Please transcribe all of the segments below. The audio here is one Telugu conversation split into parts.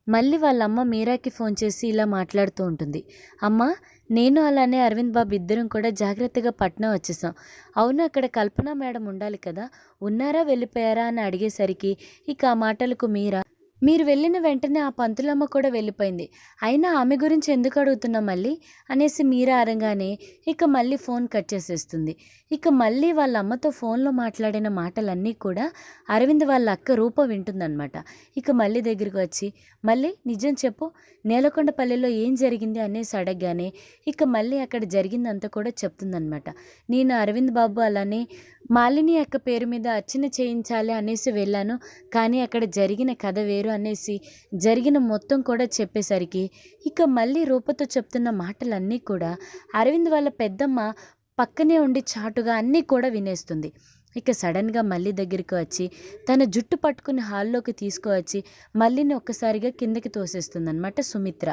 మళ్ళీ వాళ్ళ అమ్మ మీరాకి ఫోన్ చేసి ఇలా మాట్లాడుతూ ఉంటుంది. అమ్మ, నేను అలానే అరవింద్ బాబు ఇద్దరం కూడా జాగ్రత్తగా పట్నం వచ్చేసాం. అవును, అక్కడ కల్పన మేడం ఉండాలి కదా, ఉన్నారా వెళ్ళిపోయారా అని అడిగేసరికి ఇక ఆ మాటలకు మీరు వెళ్ళిన వెంటనే ఆ పంతులమ్మ కూడా వెళ్ళిపోయింది. అయినా ఆమె గురించి ఎందుకు అడుగుతున్నాం మళ్ళీ అనేసి మీరా అరంగానే ఇక మళ్ళీ ఫోన్ కట్ చేసేస్తుంది. ఇక మళ్ళీ వాళ్ళ అమ్మతో ఫోన్లో మాట్లాడిన మాటలన్నీ కూడా అరవింద్ వాళ్ళ అక్క రూప వింటుందన్నమాట. ఇక మళ్ళీ దగ్గరికి వచ్చి, మళ్ళీ నిజం చెప్పు, నేలకొండపల్లిలో ఏం జరిగింది అనేసి అడగగానే ఇక మళ్ళీ అక్కడ జరిగిందంతా కూడా చెప్తుందనమాట. నేను అరవింద్ బాబు అలానే మాలిని అక్క పేరు మీద అర్చన చేయించాలి అనేసి వెళ్ళాను, కానీ అక్కడ జరిగిన కథ వేరు అనేసి జరిగిన మొత్తం కూడా చెప్పేసరికి ఇక మళ్ళీ రూపతో చెప్తున్న మాటలన్నీ కూడా అరవింద్ వాళ్ళ పెద్దమ్మ పక్కనే ఉండి చాటుగా అన్నీ కూడా వినేస్తుంది. ఇక సడన్గా మళ్ళీ దగ్గరికి వచ్చి తన జుట్టు పట్టుకుని హాల్లోకి తీసుకువచ్చి మళ్ళీని ఒక్కసారిగా కిందకి తోసేస్తుంది అనమాట సుమిత్ర.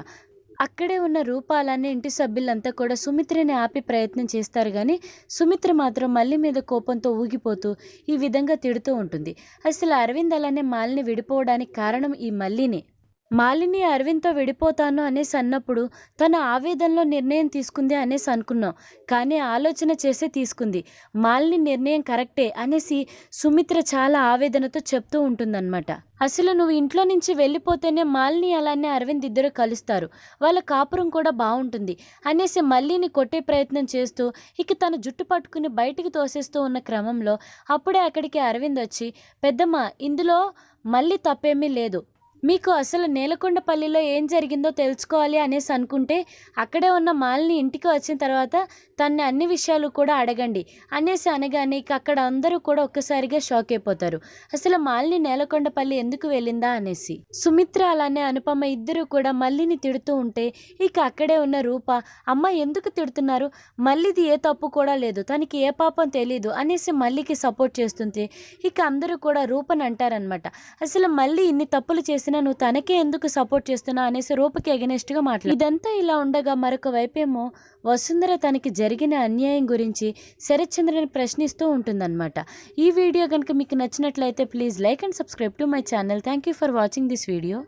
అక్కడే ఉన్న రూప అలానే ఇంటి సభ్యులంతా కూడా సుమిత్రని ఆపి ప్రయత్నం చేస్తారు, కానీ సుమిత్ర మాత్రం మళ్ళీ మీద కోపంతో ఊగిపోతూ ఈ విధంగా తిడుతూ ఉంటుంది. అసలు అరవింద్ అలానే మాలిని విడిపోవడానికి కారణం ఈ మళ్ళీనే. మాలిని అరవింద్తో విడిపోతాను అనేసి అన్నప్పుడు తన ఆవేదనలో నిర్ణయం తీసుకుంది అనేసి అనుకున్నాం, కానీ ఆలోచన చేసే తీసుకుంది. మాలిని నిర్ణయం కరెక్టే అనేసి సుమిత్ర చాలా ఆవేదనతో చెప్తూ ఉంటుందన్నమాట. అసలు నువ్వు ఇంట్లో నుంచి వెళ్ళిపోతేనే మాలిని అలానే అరవింద్ ఇద్దరు కలుస్తారు, వాళ్ళ కాపురం కూడా బాగుంటుంది అనేసి మళ్ళీని కొట్టే ప్రయత్నం చేస్తూ ఇక తన జుట్టు పట్టుకుని బయటికి తోసేస్తూ ఉన్న క్రమంలో అప్పుడే అక్కడికి అరవింద్ వచ్చి, పెద్దమ్మ, ఇందులో మళ్ళీ తప్పేమీ లేదు, మీకు అసలు నేలకొండపల్లిలో ఏం జరిగిందో తెలుసుకోవాలి అనేసి అనుకుంటే అక్కడే ఉన్న మాలిని ఇంటికి వచ్చిన తర్వాత తన్ని అన్ని విషయాలు కూడా అడగండి అనేసి అనగానే ఇక అక్కడ అందరూ కూడా ఒక్కసారిగా షాక్ అయిపోతారు. అసలు మాలిని నేలకొండపల్లి ఎందుకు వెళ్ళిందా అనేసి. సుమిత్ర అలానే అనుపమ ఇద్దరు కూడా మల్లిని తిడుతూ ఉంటే ఇక అక్కడే ఉన్న రూప, అమ్మ ఎందుకు తిడుతున్నారు, మల్లిది ఏ తప్పు కూడా లేదు, తనకి ఏ పాపం తెలీదు అనేసి మల్లికి సపోర్ట్ చేస్తుంటే ఇక అందరూ కూడా రూపని అంటారనమాట. అసలు మళ్ళీ ఇన్ని తప్పులు చేసిన నువ్వు తనకే ఎందుకు సపోర్ట్ చేస్తున్నా అనేసి రూపకి ఎగనెస్ట్గా మాట్లాడు. ఇదంతా ఇలా ఉండగా మరొక వైపేమో వసుంధర తనకి జరిగిన అన్యాయం గురించి శరత్చంద్రని ప్రశ్నిస్తూ ఉంటుందన్నమాట. ఈ వీడియో కనుక మీకు నచ్చినట్లయితే please like and subscribe to my channel. Thank you for watching this video.